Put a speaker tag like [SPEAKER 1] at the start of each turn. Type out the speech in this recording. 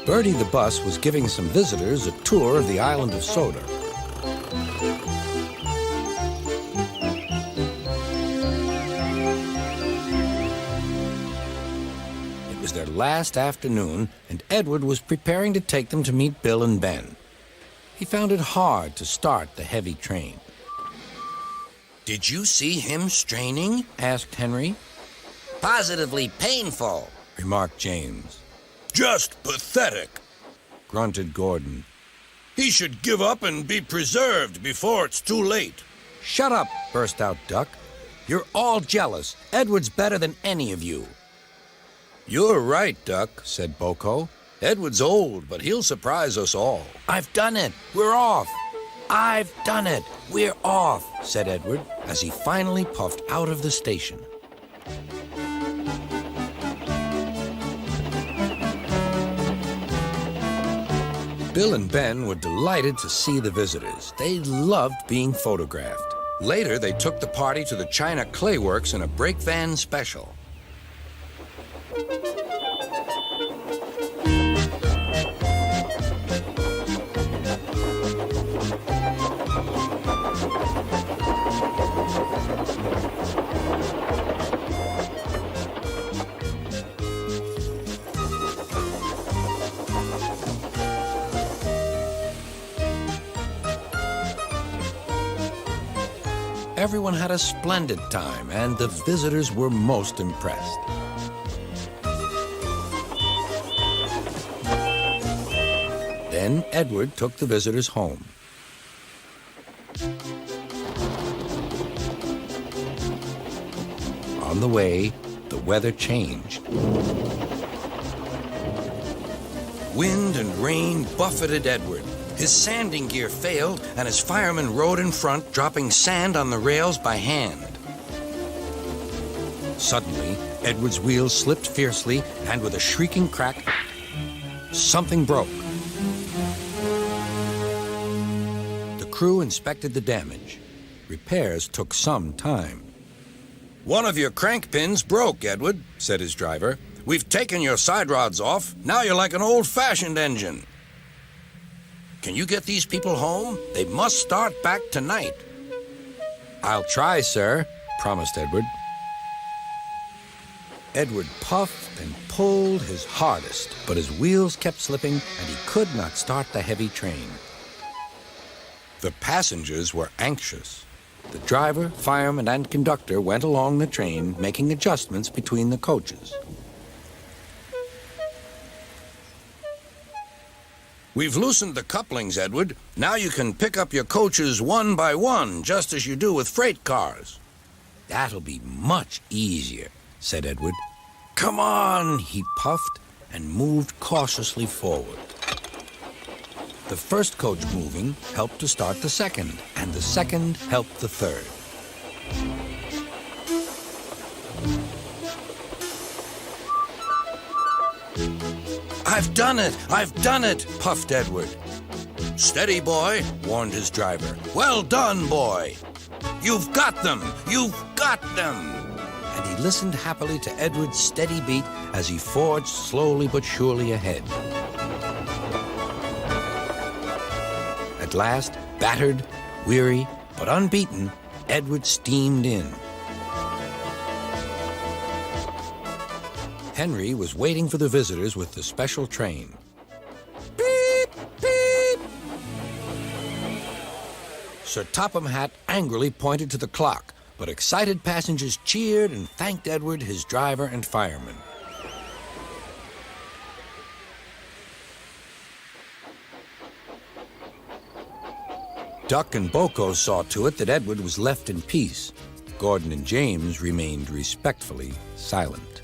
[SPEAKER 1] Bertie the bus was giving some visitors a tour of the island of Soda. It was their last afternoon, and Edward was preparing to take them to meet Bill and Ben. He found it hard to start the heavy train.
[SPEAKER 2] Did you see him straining?
[SPEAKER 1] Asked Henry.
[SPEAKER 2] Positively painful,
[SPEAKER 1] Remarked James.
[SPEAKER 3] Just pathetic.
[SPEAKER 1] Grunted Gordon.
[SPEAKER 3] He should give up and be preserved before it's too late.
[SPEAKER 1] Shut up, burst out Duck. You're all jealous. Edward's better than any of you.
[SPEAKER 3] You're right, Duck, said Boko. Edward's old, but he'll surprise us all.
[SPEAKER 1] I've done it. We're off. I've done it. We're off, said Edward as he finally puffed out of the station. Bill and Ben were delighted to see the visitors. They loved being photographed. Later, they took the party to the China Clay Works in a brake van special. Everyone had a splendid time, and the visitors were most impressed. Then Edward took the visitors home. On the way, the weather changed. Wind and rain buffeted Edward. His sanding gear failed, and his firemen rode in front, dropping sand on the rails by hand. Suddenly, Edward's wheels slipped fiercely, and with a shrieking crack, something broke. The crew inspected the damage. Repairs took some time.
[SPEAKER 3] One of your crank pins broke, Edward, said his driver. We've taken your side rods off. Now you're like an old-fashioned engine. Can you get these people home? They must start back tonight.
[SPEAKER 1] I'll try, sir, promised Edward. Edward puffed and pulled his hardest, but his wheels kept slipping and he could not start the heavy train. The passengers were anxious. The driver, fireman, and conductor went along the train, making adjustments between the coaches.
[SPEAKER 3] We've loosened the couplings, Edward. Now you can pick up your coaches one by one, just as you do with freight cars.
[SPEAKER 1] That'll be much easier, said Edward. Come on, he puffed and moved cautiously forward. The first coach moving helped to start the second, and the second helped the third.
[SPEAKER 3] I've done it! I've done it! Puffed Edward.
[SPEAKER 1] Steady, boy, warned his driver.
[SPEAKER 3] Well done, boy! You've got them! You've got them!
[SPEAKER 1] And he listened happily to Edward's steady beat as he forged slowly but surely ahead. At last, battered, weary, but unbeaten, Edward steamed in. Henry was waiting for the visitors with the special train. Beep, beep! Sir Topham Hatt angrily pointed to the clock, but excited passengers cheered and thanked Edward, his driver, and firemen. Duck and Boko saw to it that Edward was left in peace. Gordon and James remained respectfully silent.